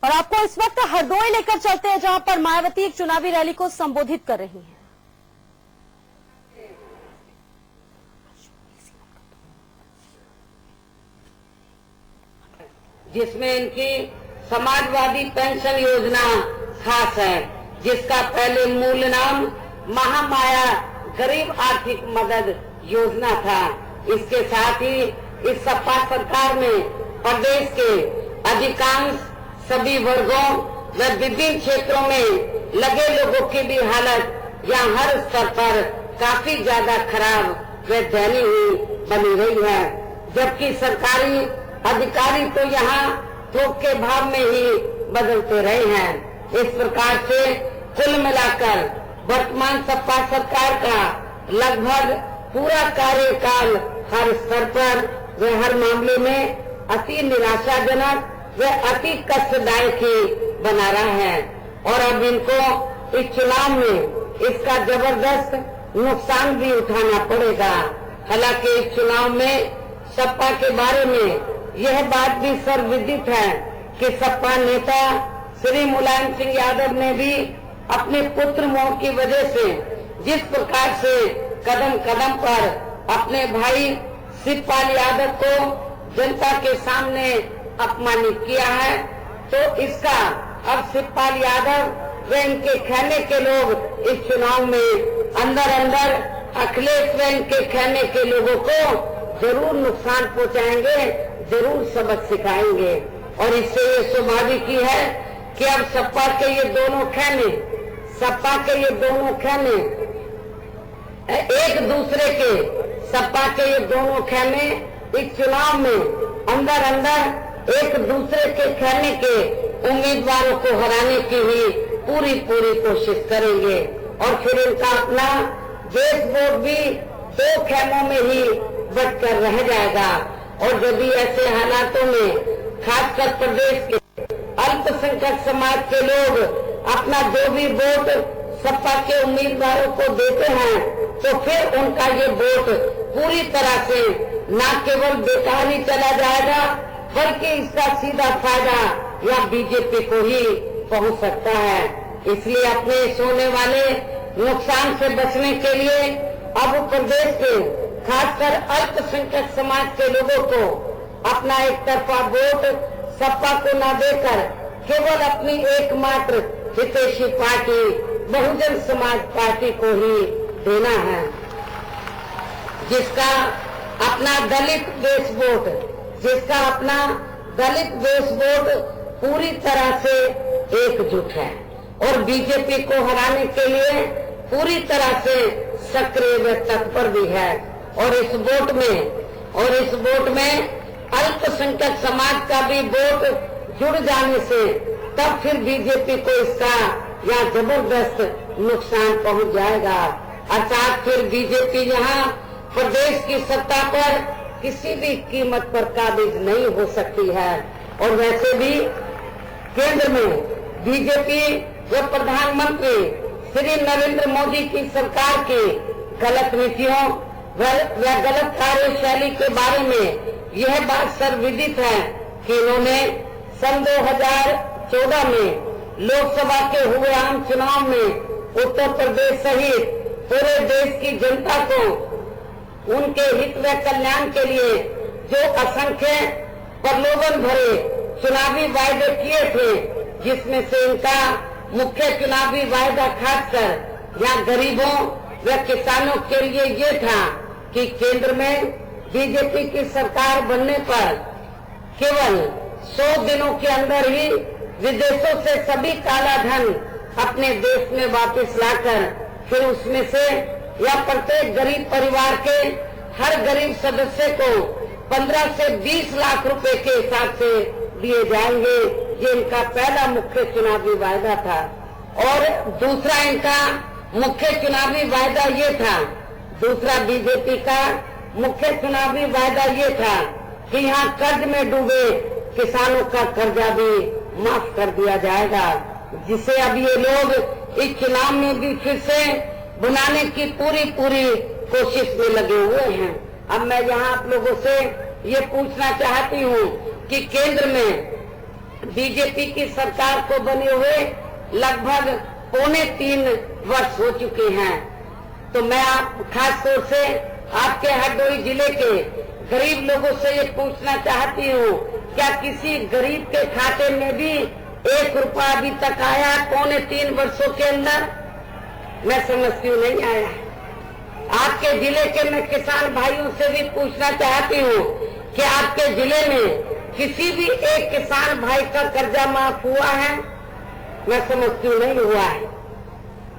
और आपको इस वक्त हरदोई लेकर चलते हैं, जहां पर मायावती एक चुनावी रैली को संबोधित कर रही हैं। जिसमें इनकी समाजवादी पेंशन योजना खास है, जिसका पहले मूल नाम महामाया गरीब आर्थिक मदद योजना था। इसके साथ ही इस सपा सरकार में प्रदेश के अधिकांश सभी वर्गों व विभिन्न क्षेत्रों में लगे लोगों की भी हालत यहाँ हर स्तर पर काफी ज्यादा खराब व दयनीय हुई बनी रही है, जबकि सरकारी अधिकारी तो यहाँ थोक के भाव में ही बदलते रहे हैं। इस प्रकार से कुल मिलाकर वर्तमान सपा सरकार का लगभग पूरा कार्यकाल हर स्तर पर व हर मामले में अति निराशाजनक व अति कष्टदायक ही बना रहा है। और अब इनको इस चुनाव में इसका जबरदस्त नुकसान भी उठाना पड़ेगा। हालांकि इस चुनाव में सपा के बारे में यह बात भी सर्वविदित है कि सपा नेता श्री मुलायम सिंह यादव ने भी अपने पुत्र मोह की वजह से जिस प्रकार से कदम कदम पर अपने भाई शिवपाल यादव को जनता के सामने अपमानित किया है, तो इसका अब शिवपाल यादव व इनके खेमे के लोग इस चुनाव में अंदर अंदर अखिलेश व इनके खेमे के लोगों को जरूर नुकसान पहुंचाएंगे, जरूर सबक सिखाएंगे। और इससे ये स्वाभाविक ही है कि अब सपा के ये दोनों खेमे एक दूसरे के सपा के ये दोनों खेमे इस चुनाव में अंदर अंदर एक दूसरे के खेमे के उम्मीदवारों को हराने की ही पूरी कोशिश करेंगे। और फिर इनका अपना देश वोट भी दो खेमों में ही बचकर रह जाएगा। और यदि ऐसे हालातों में खासकर प्रदेश के अल्पसंख्यक समाज के लोग अपना जो भी वोट सपा के उम्मीदवारों को देते हैं, तो फिर उनका ये वोट पूरी तरह से न केवल बेकार ही चला जाएगा, बल्कि इसका सीधा फायदा या बीजेपी को ही पहुंच सकता है। इसलिए अपने सोने वाले नुकसान से बचने के लिए अब प्रदेश के खासकर अल्पसंख्यक समाज के लोगों को अपना एक तरफा वोट सपा को न देकर केवल अपनी एकमात्र हितैषी पार्टी बहुजन समाज पार्टी को ही देना है, जिसका अपना दलित बेस वोट पूरी तरह से एकजुट है और बीजेपी को हराने के लिए पूरी तरह से सक्रिय व तत्पर भी है। और इस वोट में अल्पसंख्यक समाज का भी वोट जुड़ जाने से तब फिर बीजेपी को इसका यहाँ जबरदस्त नुकसान पहुंच जाएगा। अर्थात फिर बीजेपी यहाँ प्रदेश की सत्ता पर किसी भी कीमत पर काबिज नहीं हो सकती है। और वैसे भी केंद्र में बीजेपी व प्रधानमंत्री श्री नरेंद्र मोदी की सरकार की गलत नीतियों व गलत कार्यशैली के बारे में यह बात सर्वविदित है कि इन्होंने सन 2014 में लोकसभा के हुए आम चुनाव में उत्तर प्रदेश सहित पूरे देश की जनता को उनके हित व कल्याण के लिए जो असंख्य प्रलोभन भरे चुनावी वायदे किए थे, जिसमें से इनका मुख्य चुनावी वायदा खासकर या गरीबों व किसानों के लिए ये था कि केंद्र में बीजेपी की सरकार बनने पर केवल 100 दिनों के अंदर ही विदेशों से सभी काला धन अपने देश में वापस लाकर फिर उसमें से या प्रत्येक गरीब परिवार के हर गरीब सदस्य को 15 से 20 लाख रुपए के हिसाब से दिए जाएंगे। ये इनका पहला मुख्य चुनावी वायदा था। और दूसरा इनका मुख्य चुनावी वायदा ये था, दूसरा बीजेपी का मुख्य चुनावी वायदा ये था कि यहाँ कर्ज में डूबे किसानों का कर्जा भी माफ कर दिया जाएगा, जिसे अब ये लोग इस चुनाव में भी फिर से बनाने की पूरी कोशिश में लगे हुए हैं। अब मैं यहाँ आप लोगों से ये पूछना चाहती हूँ कि केंद्र में बीजेपी की सरकार को बने हुए लगभग 3.25 वर्ष हो चुके हैं। तो मैं आप खास तौर से आपके हरदोई जिले के गरीब लोगों से ये पूछना चाहती हूँ, क्या किसी गरीब के खाते में भी 1 रुपया अभी तक आया 3.25 वर्षों के अंदर? मैं समझती हूँ नहीं आया। आपके जिले के मैं किसान भाइयों से भी पूछना चाहती हूँ कि आपके जिले में किसी भी एक किसान भाई का कर्जा माफ हुआ है? मैं समझती हूँ नहीं हुआ है।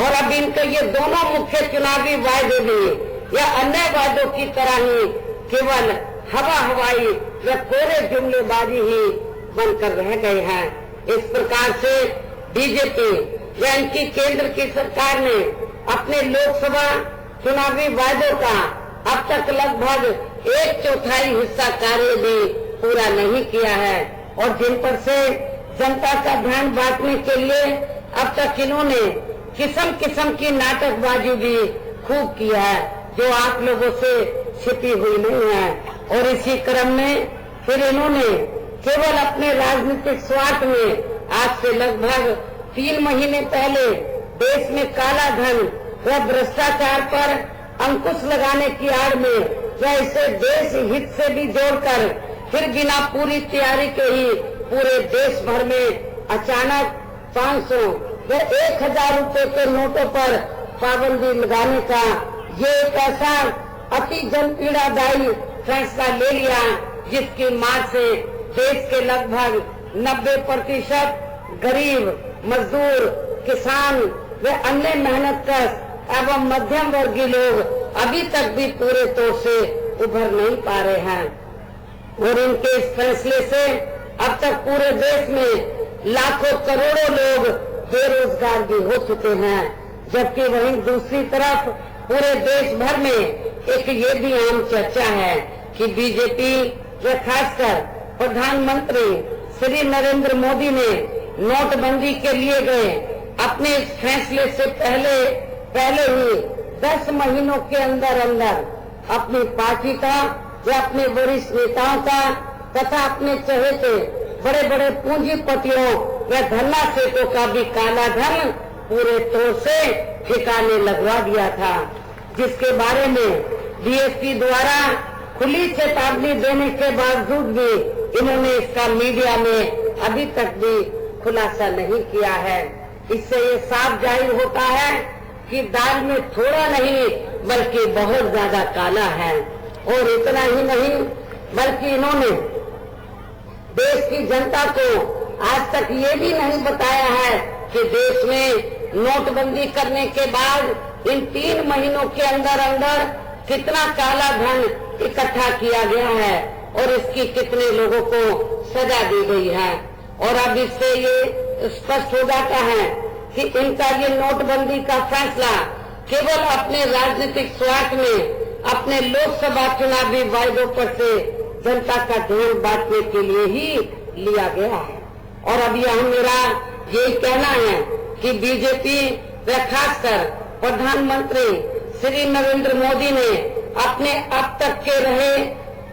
और अब इनके ये दोनों मुख्य चुनावी वायदे भी या अन्य वायदों की तरह ही केवल हवाई या कोरे जुमलेबाजी ही बनकर रह गए हैं। इस प्रकार से बीजेपी या इनकी केंद्र की सरकार ने अपने लोकसभा चुनावी वायदों का अब तक लगभग 1/4 हिस्सा कार्य भी पूरा नहीं किया है। और जिन पर से जनता का ध्यान बांटने के लिए अब तक इन्होंने किस्म किस्म की नाटकबाजी भी खूब किया है, जो आप लोगों से छिपी हुई नहीं है। और इसी क्रम में फिर इन्होंने केवल अपने राजनीतिक स्वार्थ में आज से लगभग 3 महीने पहले देश में काला धन व भ्रष्टाचार पर अंकुश लगाने की आड़ में या इसे देश हित से भी जोड़कर फिर बिना पूरी तैयारी के ही पूरे देश भर में अचानक 500 व 1000 रुपए के नोटों पर पाबंदी लगाने का ये एक ऐसा अति जनपीड़ादायी फैसला ले लिया, जिसकी मार से देश के लगभग 90% गरीब, मजदूर, किसान व अन्य मेहनतकश एवं मध्यम वर्गीय लोग अभी तक भी पूरे तौर से उभर नहीं पा रहे हैं। और इनके इस फैसले से अब तक पूरे देश में लाखों करोड़ों लोग बेरोजगार भी हो चुके हैं। जबकि वहीं दूसरी तरफ पूरे देश भर में एक ये भी आम चर्चा है कि बीजेपी व खासकर प्रधानमंत्री श्री नरेंद्र मोदी ने नोटबंदी के लिए गए अपने इस फैसले से पहले ही 10 महीनों के अंदर अपनी पार्टी का या अपने वरिष्ठ नेताओं का तथा अपने चहेते बड़े बड़े पूंजीपतियों व धन्ना सेठों का भी काला धन पूरे तौर से ठिकाने लगवा दिया था, जिसके बारे में डीएसपी द्वारा खुली चेतावनी देने के बावजूद भी इन्होंने इसका मीडिया में अभी तक भी खुलासा नहीं किया है। इससे ये साफ जाहिर होता है कि दाल में थोड़ा नहीं बल्कि बहुत ज्यादा काला है। और इतना ही नहीं बल्कि इन्होंने देश की जनता को आज तक ये भी नहीं बताया है कि देश में नोटबंदी करने के बाद इन 3 महीनों के अंदर कितना काला धन इकट्ठा किया गया है और इसकी कितने लोगों को सजा दी गई है। और अब इससे ये स्पष्ट हो जाता है कि इनका ये नोटबंदी का फैसला केवल अपने राजनीतिक स्वार्थ में अपने लोकसभा चुनावी वायदों पर से जनता का ध्यान बांटने के लिए ही लिया गया है। और अब यह मेरा यही कहना है कि बीजेपी व खासकर प्रधानमंत्री श्री नरेंद्र मोदी ने अपने अब तक के रहे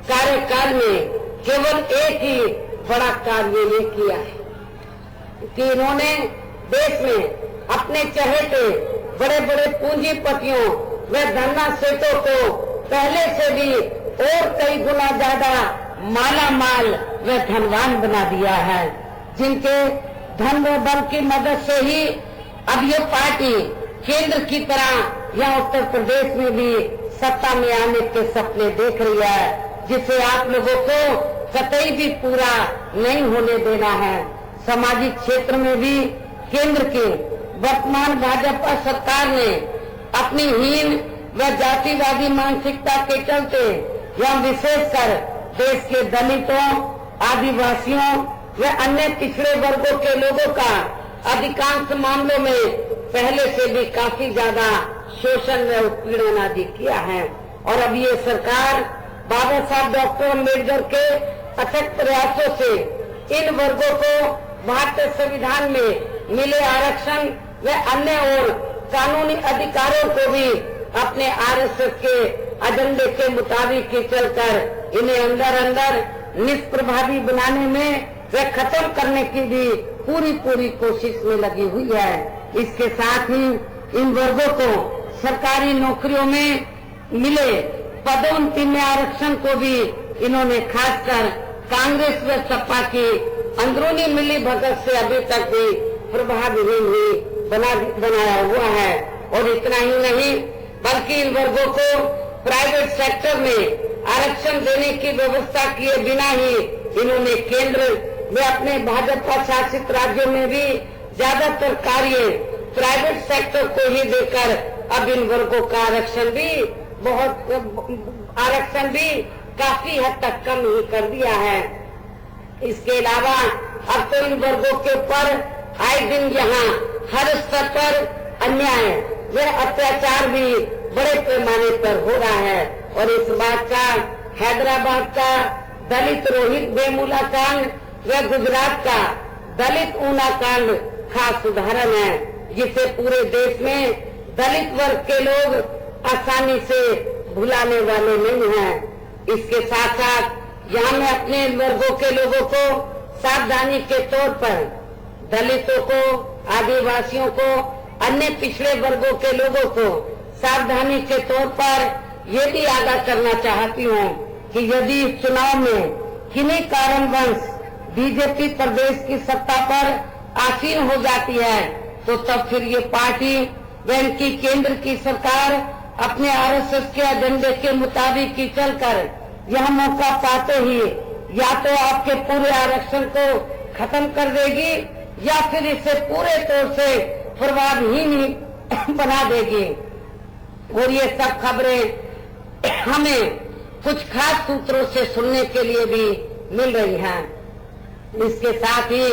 कार्यकाल में केवल एक ही बड़ा कार्य ये किया है कि इन्होंने देश में अपने चहेते बड़े बड़े पूंजीपतियों व धन्ना सेठों को पहले से भी और कई गुना ज्यादा माला माल व धनवान बना दिया है, जिनके धन व बल की मदद से ही अब ये पार्टी केंद्र की तरह या उत्तर प्रदेश में भी सत्ता में आने के सपने देख रही है, जिसे आप लोगों को कतई भी पूरा नहीं होने देना है। सामाजिक क्षेत्र में भी केंद्र की वर्तमान भाजपा सरकार ने अपनी हीन व जातिवादी मानसिकता के चलते या विशेषकर देश के दलितों, आदिवासियों व अन्य पिछड़े वर्गों के लोगों का अधिकांश मामलों में पहले से भी काफी ज्यादा शोषण व उत्पीड़न आदि किया है। और अब ये सरकार बाबा साहब डॉक्टर अम्बेडकर के अथक प्रयासों से इन वर्गों को भारतीय संविधान में मिले आरक्षण व अन्य और कानूनी अधिकारों को भी अपने आरएसएस के एजेंडे के मुताबिक ही चलकर इन्हें अंदर निष्प्रभावी बनाने में वे खत्म करने की भी पूरी कोशिश में लगी हुई है। इसके साथ ही इन वर्गों को सरकारी नौकरियों में मिले पदोन्नति में आरक्षण को भी इन्होंने खासकर कांग्रेस व सपा की अंदरूनी मिली भगत से अभी तक भी प्रभावहीन ही बनाया हुआ है। और इतना ही नहीं बल्कि इन वर्गों को प्राइवेट सेक्टर में आरक्षण देने की व्यवस्था किए बिना ही इन्होंने केंद्र में अपने भाजपा शासित राज्यों में भी ज्यादातर कार्य प्राइवेट सेक्टर को ही देकर अब इन वर्गों का आरक्षण भी काफी हद तक कम ही कर दिया है। इसके अलावा अब तो इन वर्गों के ऊपर आए दिन यहाँ हर स्तर पर अन्याय व अत्याचार भी बड़े पैमाने पर हो रहा है। और इस बात का हैदराबाद का दलित रोहित वेमुला कांड व गुजरात का दलित ऊना कांड खास उदाहरण है, जिसे पूरे देश में दलित वर्ग के लोग आसानी से भुलाने वाले नहीं हैं। इसके साथ साथ यहाँ मैं अपने वर्गों के लोगों को सावधानी के तौर पर दलितों को, आदिवासियों को, अन्य पिछड़े वर्गों के लोगों को सावधानी के तौर पर ये भी आगाह करना चाहती हूँ कि यदि इस चुनाव में किन्हीं कारणवश बीजेपी प्रदेश की सत्ता पर आसीन हो जाती है तो तब फिर ये पार्टी व इनकी केंद्र की सरकार अपने आरएसएस के एजेंडे के मुताबिक ही चलकर यह मौका पाते ही या तो आपके पूरे आरक्षण को खत्म कर देगी या फिर इसे पूरे तौर से प्रभावहीन ही बना देगी। और ये सब खबरें हमें कुछ खास सूत्रों से सुनने के लिए भी मिल रही हैं। इसके साथ ही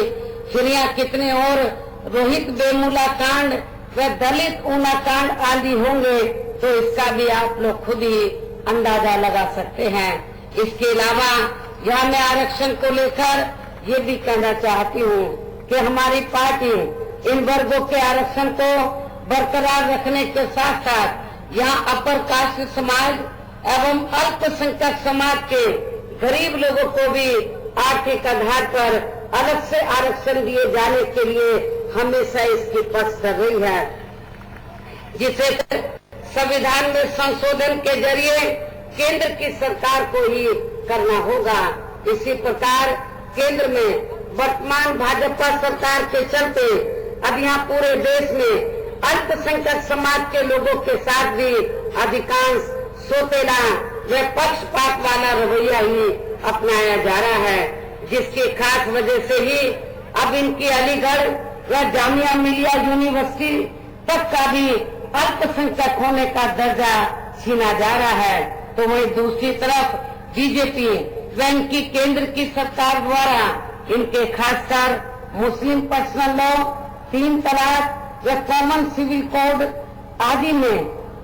फिर यहाँ कितने और रोहित वेमुला कांड व दलित ऊना कांड आदि होंगे तो इसका भी आप लोग खुद ही अंदाजा लगा सकते हैं। इसके अलावा यहाँ मैं आरक्षण को लेकर ये भी कहना चाहती हूँ कि हमारी पार्टी इन वर्गों के आरक्षण को बरकरार रखने के साथ साथ यहाँ अपर कास्ट समाज एवं अल्पसंख्यक समाज के गरीब लोगों को भी आर्थिक आधार पर अलग से आरक्षण दिए जाने के लिए हमेशा इसकी पक्ष कर रही है, जिसे संविधान में संशोधन के जरिए केंद्र की सरकार को ही करना होगा। इसी प्रकार केंद्र में वर्तमान भाजपा सरकार के चलते अब यहाँ पूरे देश में अल्पसंख्यक समाज के लोगों के साथ भी अधिकांश सोतेला व पक्षपात वाला रवैया ही अपनाया जा रहा है, जिसकी खास वजह से ही अब इनकी अलीगढ़ व जामिया मिलिया यूनिवर्सिटी तक का भी अल्पसंख्यक होने का दर्जा छीना जा रहा है। तो वहीं दूसरी तरफ बीजेपी व इनकी केंद्र की सरकार द्वारा इनके खासकर मुस्लिम पर्सनल लॉ, 3 तलाक व कॉमन सिविल कोड आदि में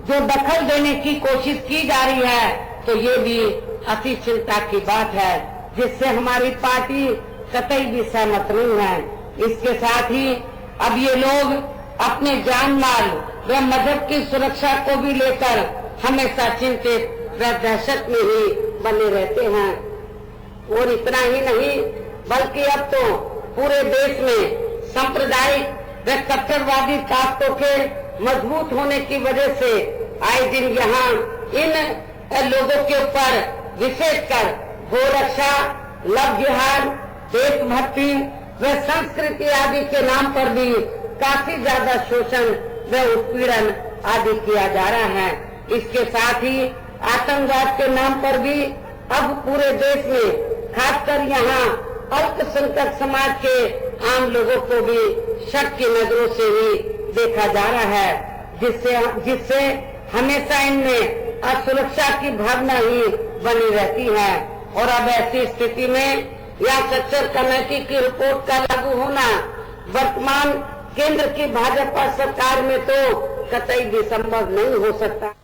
जो दखल देने की कोशिश की जा रही है तो ये भी अति चिंता की बात है, जिससे हमारी पार्टी कतई भी सहमत नहीं है। इसके साथ ही अब ये लोग अपने जान माल व मजहब की सुरक्षा को भी लेकर हमेशा चिंतित व दहशत में ही बने रहते हैं। और इतना ही नहीं बल्कि अब तो पूरे देश में सांप्रदायिक व कट्टरवादी ताकतों के मजबूत होने की वजह से आए दिन यहाँ इन लोगों के ऊपर विशेषकर गोरक्षा, लव जिहाद, देशभक्ति व संस्कृति आदि के नाम पर भी काफी ज्यादा शोषण व उत्पीड़न आदि किया जा रहा है। इसके साथ ही आतंकवाद के नाम पर भी अब पूरे देश में खासकर यहाँ अल्पसंख्यक समाज के आम लोगों को भी शक की नजरों से ही देखा जा रहा है, जिससे हमेशा इनमें असुरक्षा की भावना ही बनी रहती है। और अब ऐसी स्थिति में यह सच्चर कमेटी की रिपोर्ट का लागू होना वर्तमान केंद्र की भाजपा सरकार में तो कतई भी संभव नहीं हो सकता।